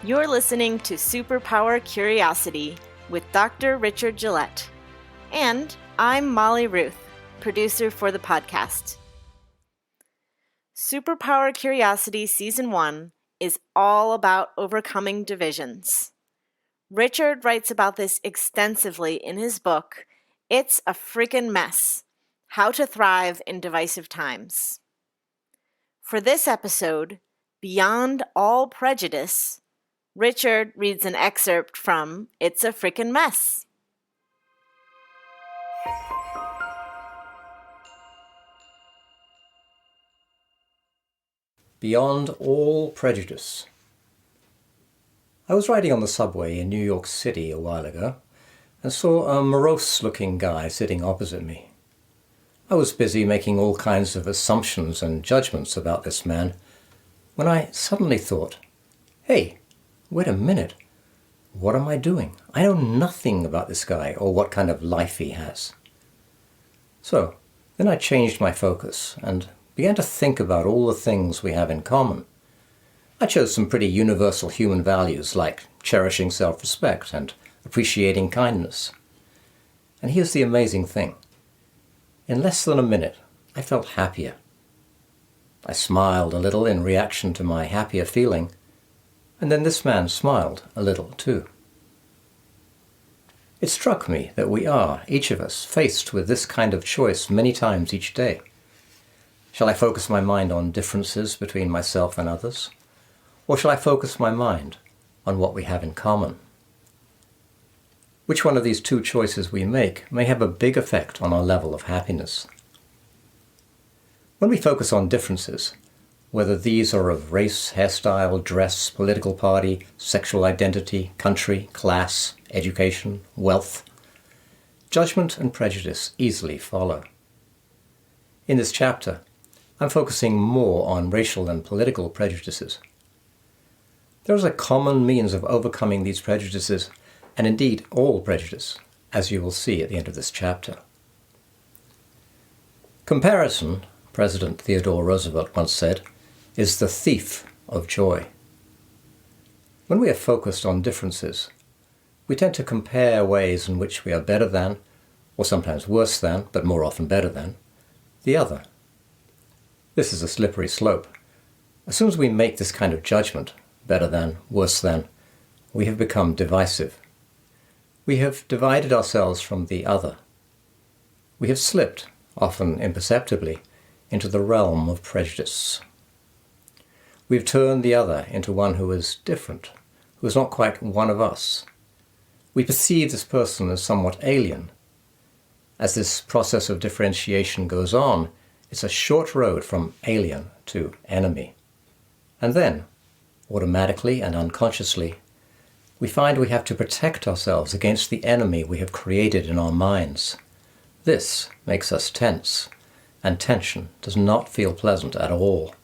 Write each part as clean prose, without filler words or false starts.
You're listening to Superpower Curiosity with Dr. Richard Gillette. And I'm Molly Ruth, producer for the podcast. Superpower Curiosity Season 1 is all about overcoming divisions. Richard writes about this extensively in his book, It's a Freaking Mess: How to Thrive in Divisive Times. For this episode, Beyond All Prejudice, Richard reads an excerpt from It's a Freaking Mess. Beyond All Prejudice. I was riding on the subway in New York City a while ago and saw a morose-looking guy sitting opposite me. I was busy making all kinds of assumptions and judgments about this man when I suddenly thought, hey, wait a minute, what am I doing? I know nothing about this guy or what kind of life he has. So then I changed my focus and began to think about all the things we have in common. I chose some pretty universal human values like cherishing self-respect and appreciating kindness. And here's the amazing thing. In less than a minute, I felt happier. I smiled a little in reaction to my happier feeling, and then this man smiled a little too. It struck me that we are, each of us, faced with this kind of choice many times each day. Shall I focus my mind on differences between myself and others? Or shall I focus my mind on what we have in common? Which one of these two choices we make may have a big effect on our level of happiness. When we focus on differences, whether these are of race, hairstyle, dress, political party, sexual identity, country, class, education, wealth, judgment and prejudice easily follow. In this chapter, I'm focusing more on racial and political prejudices. There is a common means of overcoming these prejudices, and indeed all prejudice, as you will see at the end of this chapter. Comparison, President Theodore Roosevelt once said, is the thief of joy. When we are focused on differences, we tend to compare ways in which we are better than, or sometimes worse than, but more often better than, the other. This is a slippery slope. As soon as we make this kind of judgment, better than, worse than, we have become divisive. We have divided ourselves from the other. We have slipped, often imperceptibly, into the realm of prejudice. We have turned the other into one who is different, who is not quite one of us. We perceive this person as somewhat alien. As this process of differentiation goes on, it's a short road from alien to enemy. And then, automatically and unconsciously, we find we have to protect ourselves against the enemy we have created in our minds. This makes us tense, and tension does not feel pleasant at all.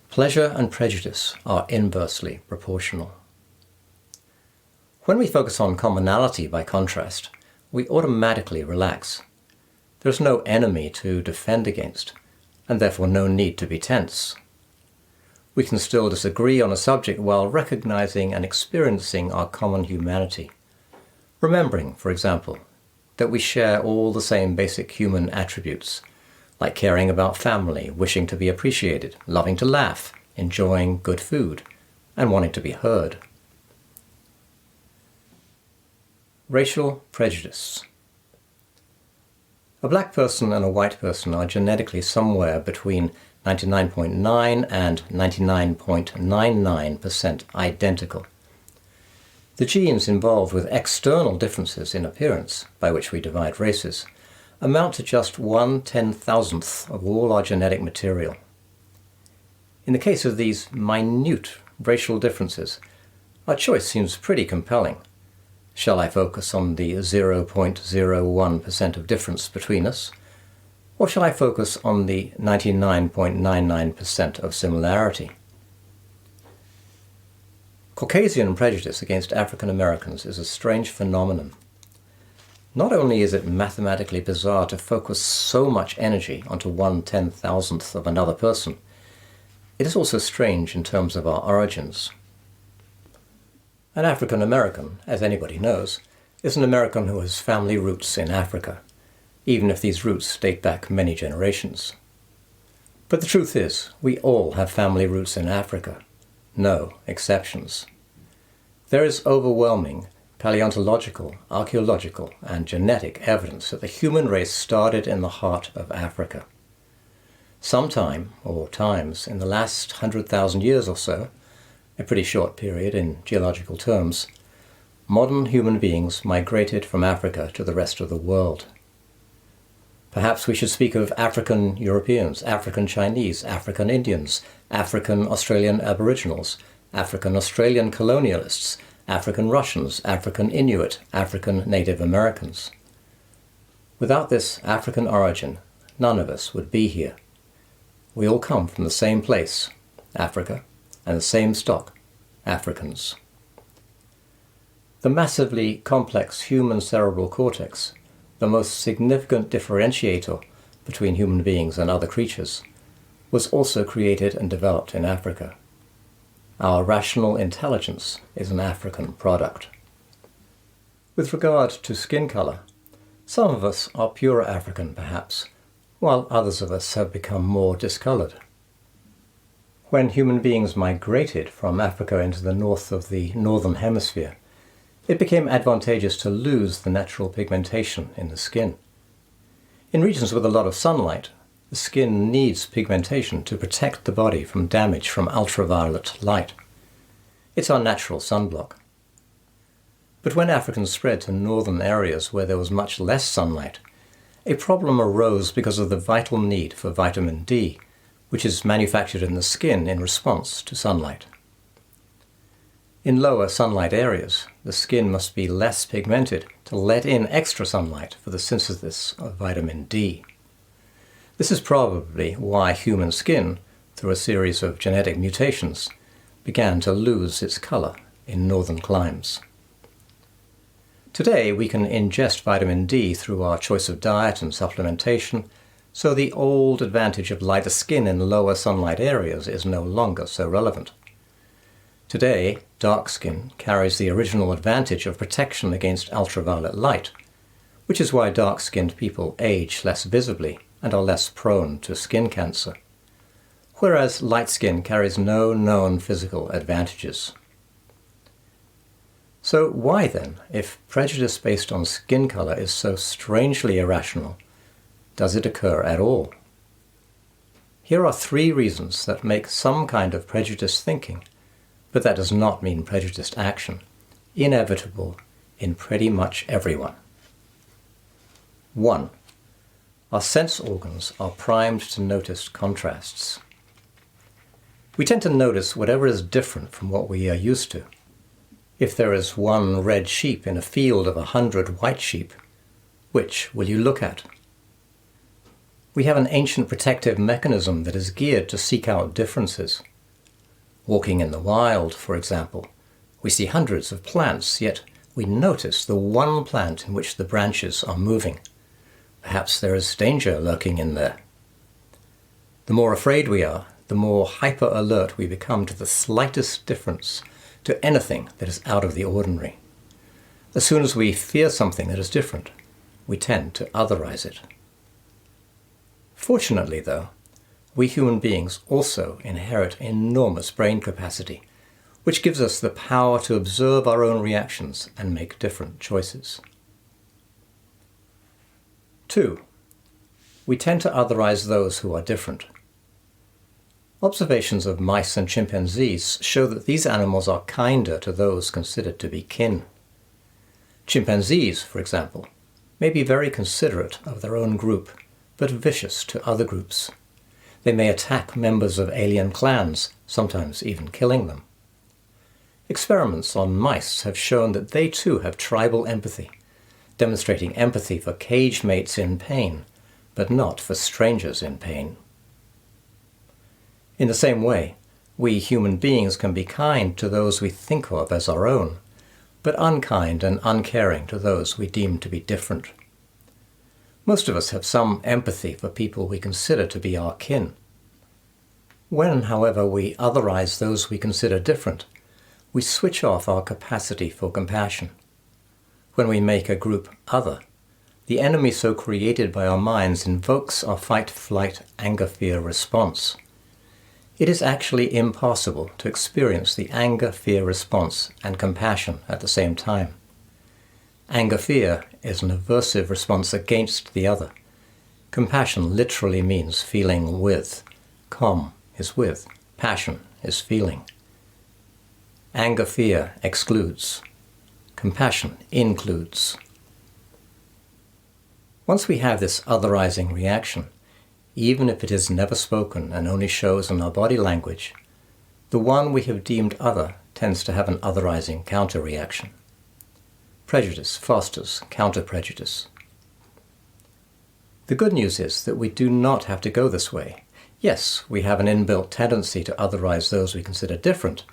Pleasure and prejudice are inversely proportional. When we focus on commonality, by contrast, we automatically relax. There's no enemy to defend against, and therefore no need to be tense. We can still disagree on a subject while recognizing and experiencing our common humanity. Remembering, for example, that we share all the same basic human attributes, like caring about family, wishing to be appreciated, loving to laugh, enjoying good food, and wanting to be heard. Racial prejudice. A black person and a white person are genetically somewhere between 99.9 and 99.99% identical. The genes involved with external differences in appearance, by which we divide races, amount to just 1/10,000th of all our genetic material. In the case of these minute racial differences, our choice seems pretty compelling. Shall I focus on the 0.01% of difference between us? Or shall I focus on the 99.99% of similarity? Caucasian prejudice against African Americans is a strange phenomenon. Not only is it mathematically bizarre to focus so much energy onto 1/10,000th of another person, it is also strange in terms of our origins. An African American, as anybody knows, is an American who has family roots in Africa, even if these roots date back many generations. But the truth is, we all have family roots in Africa. No exceptions. There is overwhelming paleontological, archaeological, and genetic evidence that the human race started in the heart of Africa. Sometime, or times, in the last 100,000 years or so, a pretty short period in geological terms, modern human beings migrated from Africa to the rest of the world. Perhaps we should speak of African Europeans, African Chinese, African Indians, African Australian Aboriginals, African Australian colonialists, African Russians, African Inuit, African Native Americans. Without this African origin, none of us would be here. We all come from the same place, Africa, and the same stock, Africans. The massively complex human cerebral cortex, the most significant differentiator between human beings and other creatures, was also created and developed in Africa. Our rational intelligence is an African product. With regard to skin color, some of us are pure African perhaps, while others of us have become more discolored. When human beings migrated from Africa into the north of the northern hemisphere, it became advantageous to lose the natural pigmentation in the skin. In regions with a lot of sunlight, the skin needs pigmentation to protect the body from damage from ultraviolet light. It's our natural sunblock. But when Africans spread to northern areas where there was much less sunlight, a problem arose because of the vital need for vitamin D, which is manufactured in the skin in response to sunlight. In lower sunlight areas, the skin must be less pigmented to let in extra sunlight for the synthesis of vitamin D. This is probably why human skin, through a series of genetic mutations, began to lose its color in northern climes. Today we can ingest vitamin D through our choice of diet and supplementation, so the old advantage of lighter skin in lower sunlight areas is no longer so relevant. Today, dark skin carries the original advantage of protection against ultraviolet light, which is why dark-skinned people age less visibly and are less prone to skin cancer, whereas light skin carries no known physical advantages. So why then, if prejudice based on skin color is so strangely irrational, does it occur at all? Here are 3 reasons that make some kind of prejudiced thinking, but that does not mean prejudiced action, inevitable in pretty much everyone. 1. Our sense organs are primed to notice contrasts. We tend to notice whatever is different from what we are used to. If there is one red sheep in a field of 100 white sheep, which will you look at? We have an ancient protective mechanism that is geared to seek out differences. Walking in the wild, for example, we see hundreds of plants, yet we notice the one plant in which the branches are moving. Perhaps there is danger lurking in there. The more afraid we are, the more hyper-alert we become to the slightest difference, to anything that is out of the ordinary. As soon as we fear something that is different, we tend to otherize it. Fortunately, though, we human beings also inherit enormous brain capacity, which gives us the power to observe our own reactions and make different choices. 2. We tend to otherize those who are different. Observations of mice and chimpanzees show that these animals are kinder to those considered to be kin. Chimpanzees, for example, may be very considerate of their own group, but vicious to other groups. They may attack members of alien clans, sometimes even killing them. Experiments on mice have shown that they too have tribal empathy, demonstrating empathy for cage mates in pain, but not for strangers in pain. In the same way, we human beings can be kind to those we think of as our own, but unkind and uncaring to those we deem to be different. Most of us have some empathy for people we consider to be our kin. When, however, we otherize those we consider different, we switch off our capacity for compassion. When we make a group other, the enemy so created by our minds invokes our fight, flight, anger, fear response. It is actually impossible to experience the anger, fear response and compassion at the same time. Anger, fear is an aversive response against the other. Compassion literally means feeling with. Com is with. Passion is feeling. Anger, fear excludes. Compassion includes. Once we have this otherizing reaction, even if it is never spoken and only shows in our body language, the one we have deemed other tends to have an otherizing counter-reaction. Prejudice fosters counter-prejudice. The good news is that we do not have to go this way. Yes, we have an inbuilt tendency to otherize those we consider different,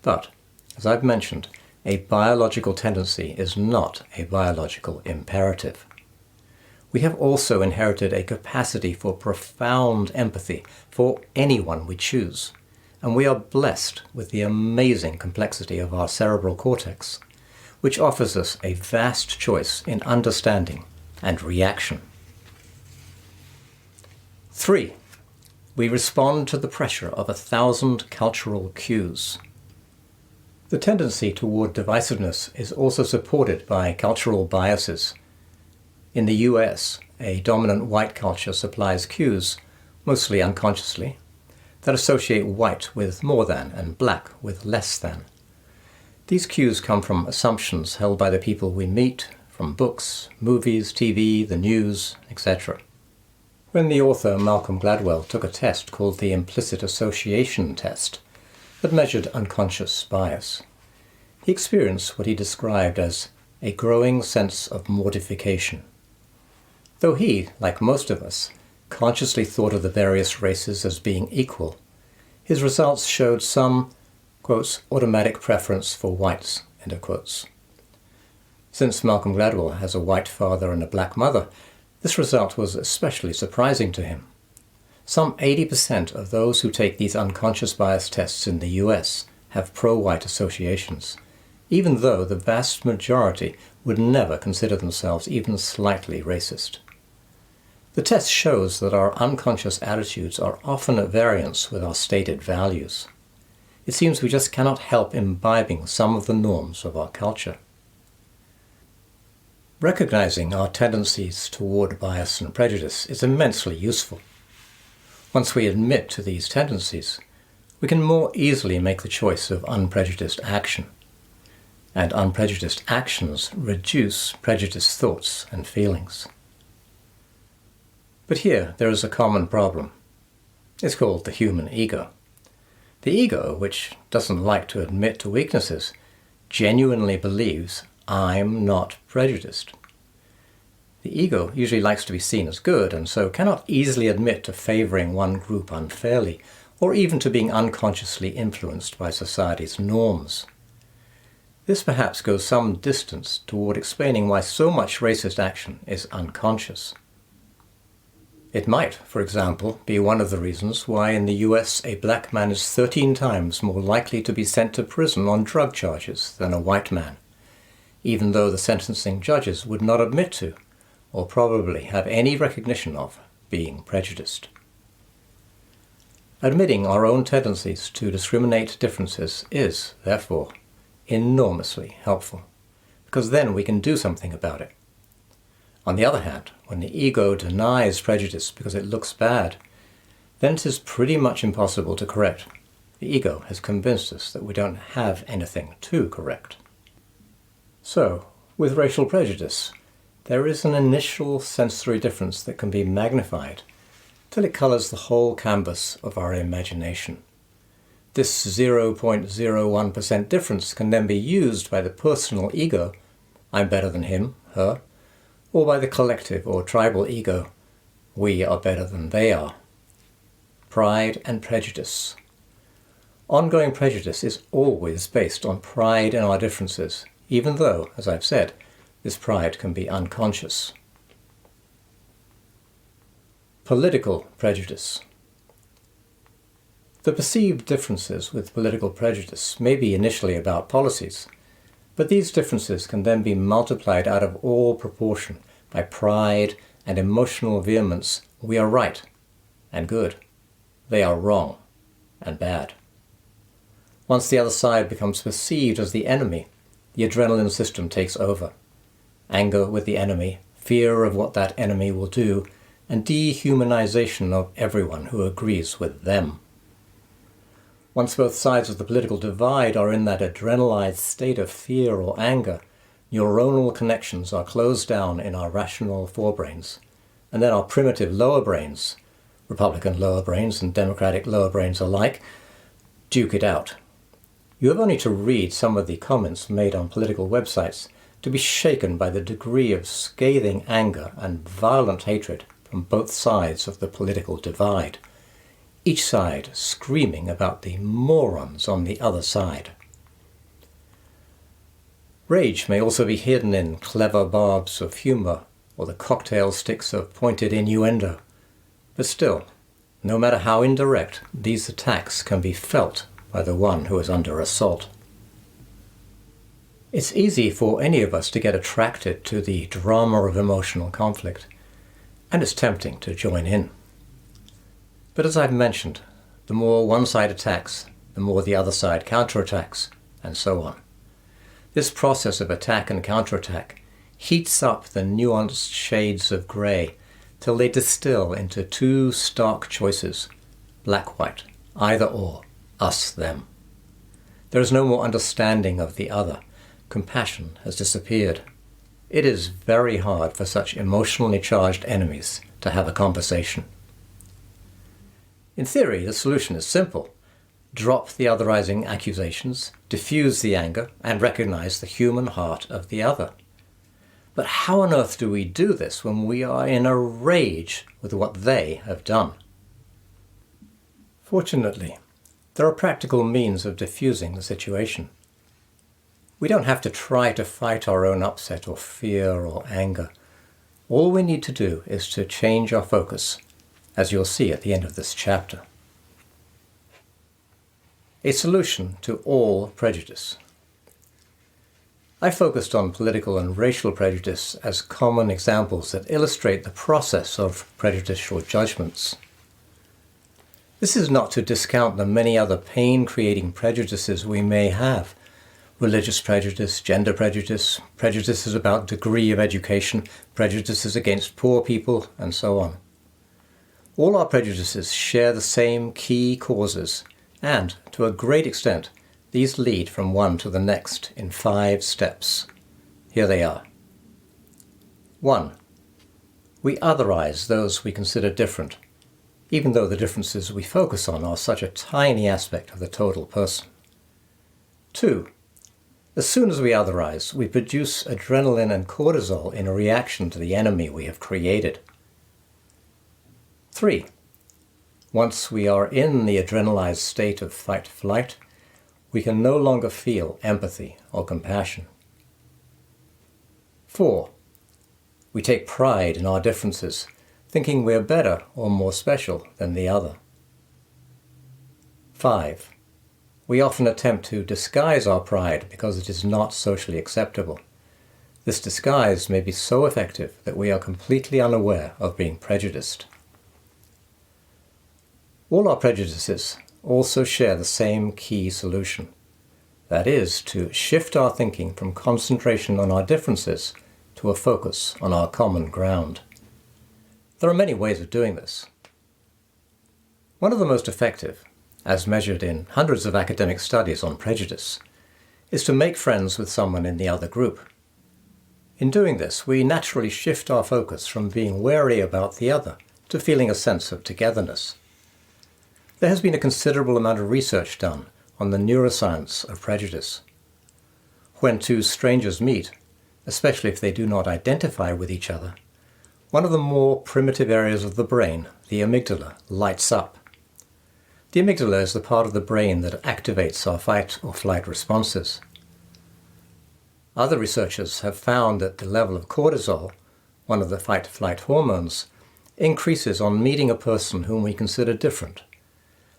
but, as I've mentioned, a biological tendency is not a biological imperative. We have also inherited a capacity for profound empathy for anyone we choose, and we are blessed with the amazing complexity of our cerebral cortex, which offers us a vast choice in understanding and reaction. 3. We respond to the pressure of 1,000 cultural cues. The tendency toward divisiveness is also supported by cultural biases. In the US, a dominant white culture supplies cues, mostly unconsciously, that associate white with more than and black with less than. These cues come from assumptions held by the people we meet, from books, movies, TV, the news, etc. When the author Malcolm Gladwell took a test called the implicit association test that measured unconscious bias, he experienced what he described as a growing sense of mortification. Though he, like most of us, consciously thought of the various races as being equal, his results showed some, quotes, automatic preference for whites, end of quotes. Since Malcolm Gladwell has a white father and a black mother, this result was especially surprising to him. Some 80% of those who take these unconscious bias tests in the US have pro-white associations, even though the vast majority would never consider themselves even slightly racist. The test shows that our unconscious attitudes are often at variance with our stated values. It seems we just cannot help imbibing some of the norms of our culture. Recognizing our tendencies toward bias and prejudice is immensely useful. Once we admit to these tendencies, we can more easily make the choice of unprejudiced action. And unprejudiced actions reduce prejudiced thoughts and feelings. But here there is a common problem. It's called the human ego. The ego, which doesn't like to admit to weaknesses, genuinely believes, I'm not prejudiced. The ego usually likes to be seen as good, and so cannot easily admit to favoring one group unfairly, or even to being unconsciously influenced by society's norms. This perhaps goes some distance toward explaining why so much racist action is unconscious. It might, for example, be one of the reasons why in the US a black man is 13 times more likely to be sent to prison on drug charges than a white man, even though the sentencing judges would not admit to, or probably have any recognition of, being prejudiced. Admitting our own tendencies to discriminate differences is, therefore, enormously helpful, because then we can do something about it. On the other hand, when the ego denies prejudice because it looks bad, then it is pretty much impossible to correct. The ego has convinced us that we don't have anything to correct. So, with racial prejudice, there is an initial sensory difference that can be magnified till it colors the whole canvas of our imagination. This 0.01% difference can then be used by the personal ego, I'm better than him, her, or by the collective or tribal ego, we are better than they are. Pride and prejudice. Ongoing prejudice is always based on pride in our differences, even though, as I've said, this pride can be unconscious. Political prejudice. The perceived differences with political prejudice may be initially about policies, but these differences can then be multiplied out of all proportion by pride and emotional vehemence. We are right and good. They are wrong and bad. Once the other side becomes perceived as the enemy, the adrenaline system takes over. Anger with the enemy, fear of what that enemy will do, and dehumanization of everyone who agrees with them. Once both sides of the political divide are in that adrenalized state of fear or anger, neuronal connections are closed down in our rational forebrains, and then our primitive lower brains, Republican lower brains and Democratic lower brains alike, duke it out. You have only to read some of the comments made on political websites to be shaken by the degree of scathing anger and violent hatred from both sides of the political divide, each side screaming about the morons on the other side. Rage may also be hidden in clever barbs of humour or the cocktail sticks of pointed innuendo, but still, no matter how indirect, these attacks can be felt by the one who is under assault. It's easy for any of us to get attracted to the drama of emotional conflict, and it's tempting to join in. But as I've mentioned, the more one side attacks, the more the other side counterattacks, and so on. This process of attack and counterattack heats up the nuanced shades of grey till they distill into two stark choices, black-white, either or, us-them. There is no more understanding of the other. Compassion has disappeared. It is very hard for such emotionally charged enemies to have a conversation. In theory, the solution is simple. Drop the otherizing accusations, diffuse the anger, and recognize the human heart of the other. But how on earth do we do this when we are in a rage with what they have done? Fortunately, there are practical means of diffusing the situation. We don't have to try to fight our own upset or fear or anger. All we need to do is to change our focus, as you'll see at the end of this chapter. A solution to all prejudice. I focused on political and racial prejudice as common examples that illustrate the process of prejudicial judgments. This is not to discount the many other pain-creating prejudices we may have. Religious prejudice, gender prejudice, prejudices about degree of education, prejudices against poor people, and so on. All our prejudices share the same key causes, and, to a great extent, these lead from one to the next in 5 steps. Here they are. 1. We otherize those we consider different, even though the differences we focus on are such a tiny aspect of the total person. 2. As soon as we otherize, we produce adrenaline and cortisol in a reaction to the enemy we have created. 3. Once we are in the adrenalized state of fight-flight, we can no longer feel empathy or compassion. 4. We take pride in our differences, thinking we are better or more special than the other. 5. We often attempt to disguise our pride because it is not socially acceptable. This disguise may be so effective that we are completely unaware of being prejudiced. All our prejudices also share the same key solution. That is, to shift our thinking from concentration on our differences to a focus on our common ground. There are many ways of doing this. One of the most effective, as measured in hundreds of academic studies on prejudice, is to make friends with someone in the other group. In doing this, we naturally shift our focus from being wary about the other to feeling a sense of togetherness. There has been a considerable amount of research done on the neuroscience of prejudice. When two strangers meet, especially if they do not identify with each other, one of the more primitive areas of the brain, the amygdala, lights up. The amygdala is the part of the brain that activates our fight or flight responses. Other researchers have found that the level of cortisol, one of the fight-flight hormones, increases on meeting a person whom we consider different.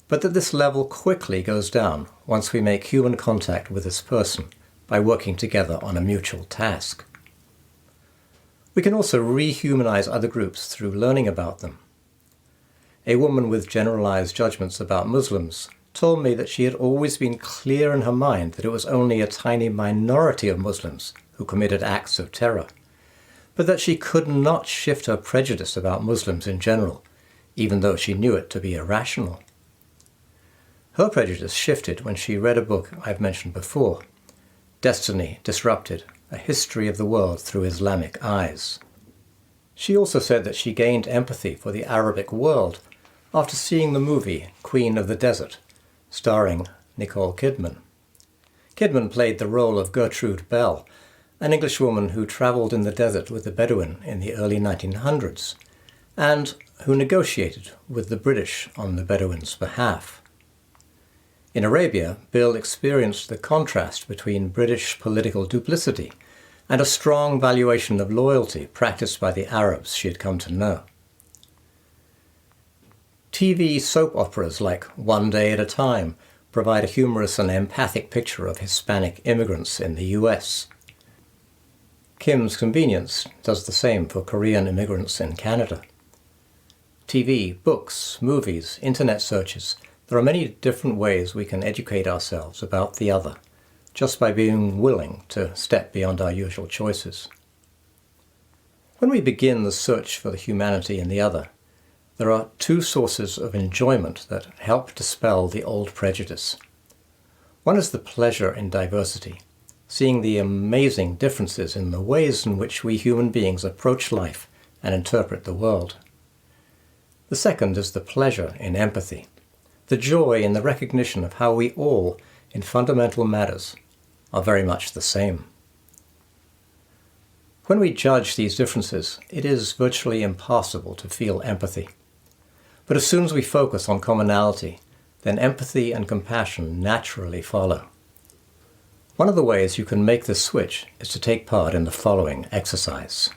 but that this level quickly goes down once we make human contact with this person by working together on a mutual task. We can also rehumanize other groups through learning about them. A woman with generalized judgments about Muslims told me that she had always been clear in her mind that it was only a tiny minority of Muslims who committed acts of terror, but that she could not shift her prejudice about Muslims in general, even though she knew it to be irrational. Her prejudice shifted when she read a book I've mentioned before, Destiny Disrupted, A History of the World Through Islamic Eyes. She also said that she gained empathy for the Arabic world after seeing the movie Queen of the Desert, starring Nicole Kidman. Kidman played the role of Gertrude Bell, an Englishwoman who travelled in the desert with the Bedouin in the early 1900s, and who negotiated with the British on the Bedouins' behalf. In Arabia, Bill experienced the contrast between British political duplicity and a strong valuation of loyalty practiced by the Arabs she had come to know. TV soap operas like One Day at a Time provide a humorous and empathic picture of Hispanic immigrants in the US. Kim's Convenience does the same for Korean immigrants in Canada. TV, books, movies, internet searches, there are many different ways we can educate ourselves about the other, just by being willing to step beyond our usual choices. When we begin the search for the humanity in the other, there are two sources of enjoyment that help dispel the old prejudice. One is the pleasure in diversity, seeing the amazing differences in the ways in which we human beings approach life and interpret the world. The second is the pleasure in empathy, the joy in the recognition of how we all, in fundamental matters, are very much the same. When we judge these differences, it is virtually impossible to feel empathy. But as soon as we focus on commonality, then empathy and compassion naturally follow. One of the ways you can make this switch is to take part in the following exercise.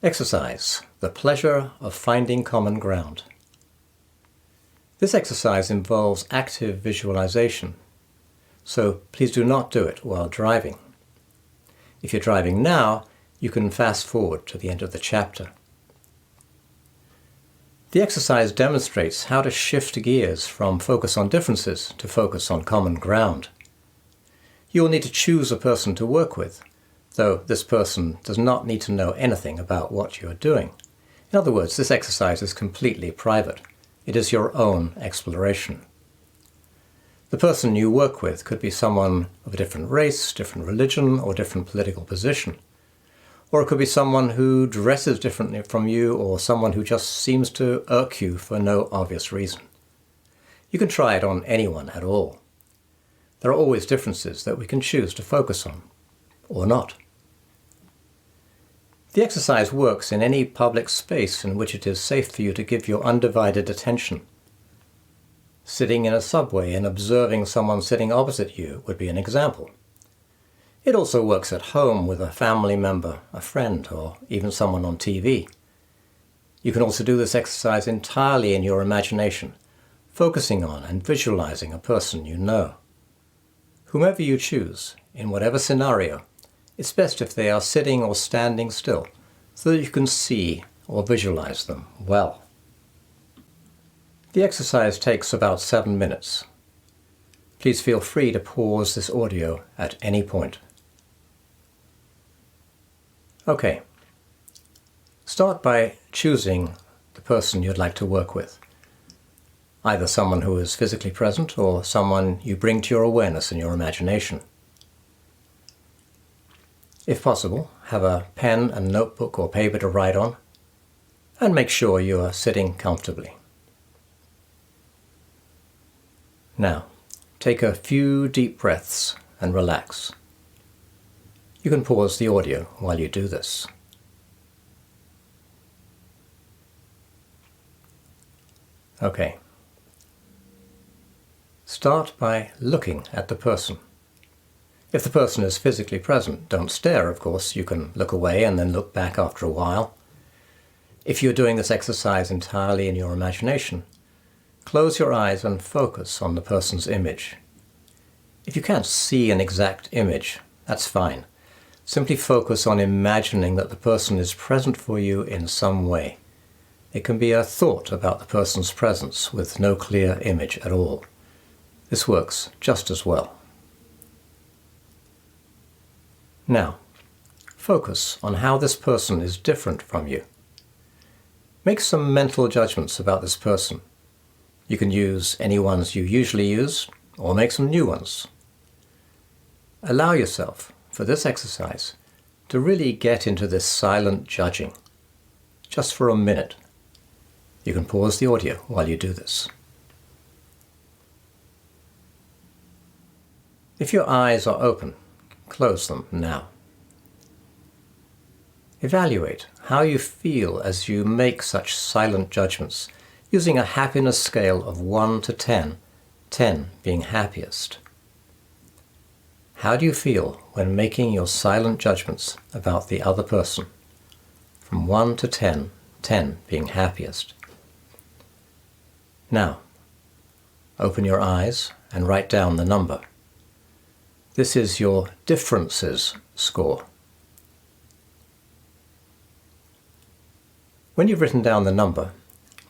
Exercise, the pleasure of finding common ground. This exercise involves active visualization, so please do not do it while driving. If you're driving now, you can fast forward to the end of the chapter. The exercise demonstrates how to shift gears from focus on differences to focus on common ground. You will need to choose a person to work with, though this person does not need to know anything about what you are doing. In other words, this exercise is completely private. It is your own exploration. The person you work with could be someone of a different race, different religion, or different political position. Or it could be someone who dresses differently from you, or someone who just seems to irk you for no obvious reason. You can try it on anyone at all. There are always differences that we can choose to focus on, or not. The exercise works in any public space in which it is safe for you to give your undivided attention. Sitting in a subway and observing someone sitting opposite you would be an example. It also works at home with a family member, a friend, or even someone on TV. You can also do this exercise entirely in your imagination, focusing on and visualizing a person you know. Whomever you choose, in whatever scenario, it's best if they are sitting or standing still, so that you can see or visualize them well. The exercise takes about 7 minutes. Please feel free to pause this audio at any point. Okay. Start by choosing the person you'd like to work with. Either someone who is physically present or someone you bring to your awareness in your imagination. If possible, have a pen and notebook or paper to write on, and make sure you are sitting comfortably. Now, take a few deep breaths and relax. You can pause the audio while you do this. Okay. Start by looking at the person. If the person is physically present, don't stare, of course. You can look away and then look back after a while. If you're doing this exercise entirely in your imagination, close your eyes and focus on the person's image. If you can't see an exact image, that's fine. Simply focus on imagining that the person is present for you in some way. It can be a thought about the person's presence with no clear image at all. This works just as well. Now, focus on how this person is different from you. Make some mental judgments about this person. You can use any ones you usually use, or make some new ones. Allow yourself, for this exercise, to really get into this silent judging, just for a minute. You can pause the audio while you do this. If your eyes are open, close them now. Evaluate how you feel as you make such silent judgments, using a happiness scale of 1 to 10, 10 being happiest. How do you feel when making your silent judgments about the other person? From 1 to 10, 10 being happiest. Now, open your eyes and write down the number. This is your differences score. When you've written down the number,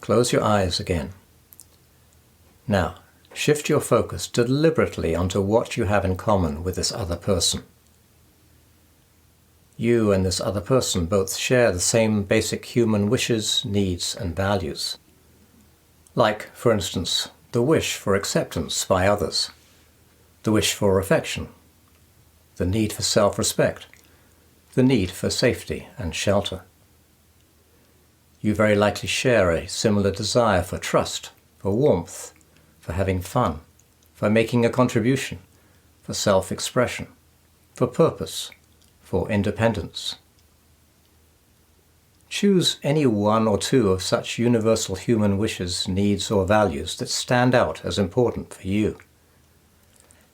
close your eyes again. Now, shift your focus deliberately onto what you have in common with this other person. You and this other person both share the same basic human wishes, needs, and values. Like, for instance, the wish for acceptance by others, the wish for affection, the need for self-respect, the need for safety and shelter. You very likely share a similar desire for trust, for warmth, for having fun, for making a contribution, for self-expression, for purpose, for independence. Choose any one or two of such universal human wishes, needs, or values that stand out as important for you.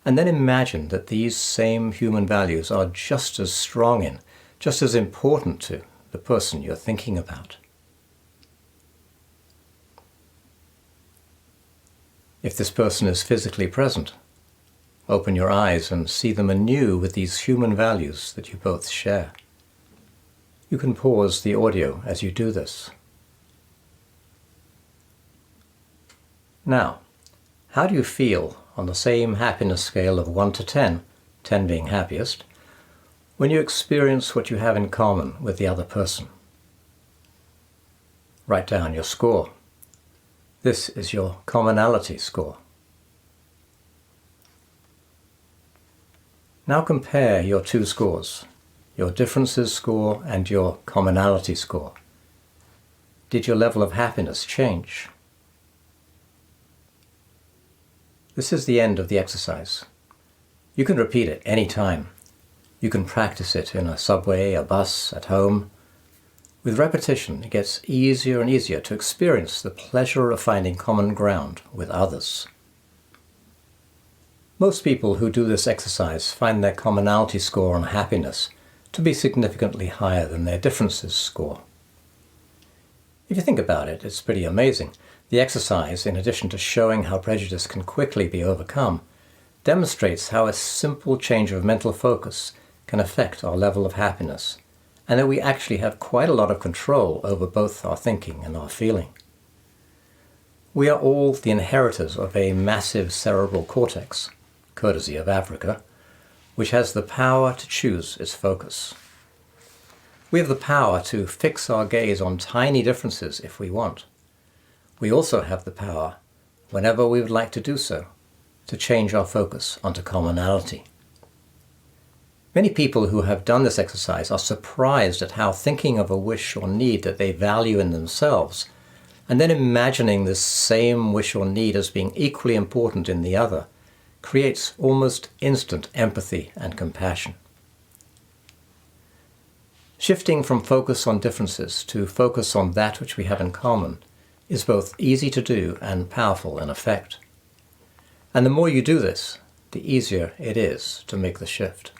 And then imagine that these same human values are just as strong in, just as important to, the person you're thinking about. If this person is physically present, open your eyes and see them anew with these human values that you both share. You can pause the audio as you do this. Now, how do you feel on the same happiness scale of 1 to 10, 10 being happiest, when you experience what you have in common with the other person? Write down your score. This is your commonality score. Now compare your two scores, your differences score and your commonality score. Did your level of happiness change? This is the end of the exercise. You can repeat it any time. You can practice it in a subway, a bus, at home. With repetition, it gets easier and easier to experience the pleasure of finding common ground with others. Most people who do this exercise find their commonality score on happiness to be significantly higher than their differences score. If you think about it, it's pretty amazing. The exercise, in addition to showing how prejudice can quickly be overcome, demonstrates how a simple change of mental focus can affect our level of happiness, and that we actually have quite a lot of control over both our thinking and our feeling. We are all the inheritors of a massive cerebral cortex, courtesy of Africa, which has the power to choose its focus. We have the power to fix our gaze on tiny differences if we want. We also have the power, whenever we would like to do so, to change our focus onto commonality. Many people who have done this exercise are surprised at how thinking of a wish or need that they value in themselves, and then imagining this same wish or need as being equally important in the other, creates almost instant empathy and compassion. Shifting from focus on differences to focus on that which we have in common is both easy to do and powerful in effect. And the more you do this, the easier it is to make the shift.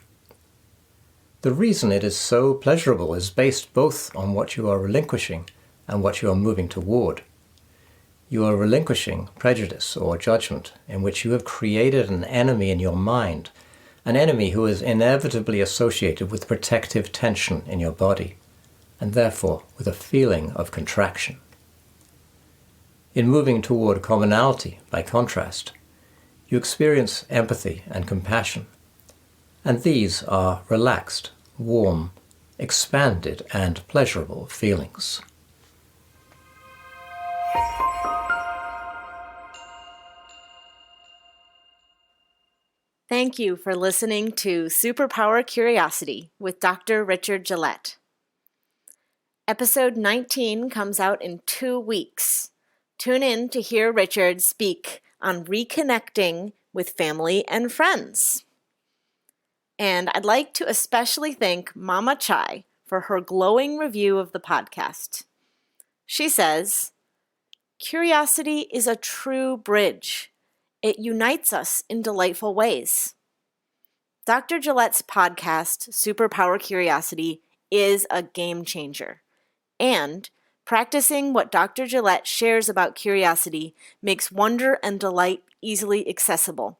The reason it is so pleasurable is based both on what you are relinquishing and what you are moving toward. You are relinquishing prejudice or judgment in which you have created an enemy in your mind, an enemy who is inevitably associated with protective tension in your body, and therefore with a feeling of contraction. In moving toward commonality, by contrast, you experience empathy and compassion, and these are relaxed, warm, expanded, and pleasurable feelings. Thank you for listening to Superpower Curiosity with Dr. Richard Gillette. Episode 19 comes out in 2 weeks. Tune in to hear Richard speak on reconnecting with family and friends. And I'd like to especially thank Mama Chai for her glowing review of the podcast. She says, "Curiosity is a true bridge. It unites us in delightful ways." Dr. Gillette's podcast, Superpower Curiosity, is a game changer. And practicing what Dr. Gillette shares about curiosity makes wonder and delight easily accessible.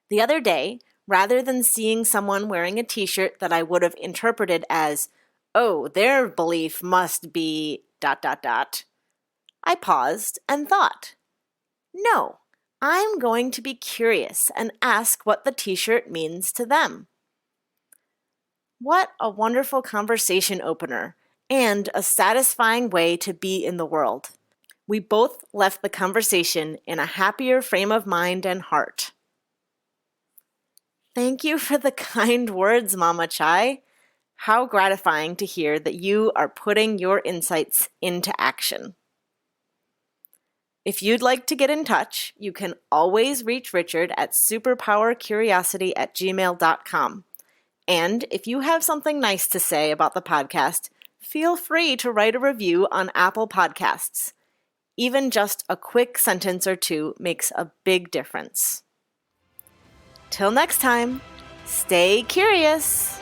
The other day, rather than seeing someone wearing a t-shirt that I would have interpreted as, "Oh, their belief must be ... I paused and thought, no, I'm going to be curious and ask what the t-shirt means to them. What a wonderful conversation opener and a satisfying way to be in the world. We both left the conversation in a happier frame of mind and heart. Thank you for the kind words, Mama Chai. How gratifying to hear that you are putting your insights into action. If you'd like to get in touch, you can always reach Richard at superpowercuriosity@gmail.com. And if you have something nice to say about the podcast, feel free to write a review on Apple Podcasts. Even just a quick sentence or two makes a big difference. Till next time, stay curious!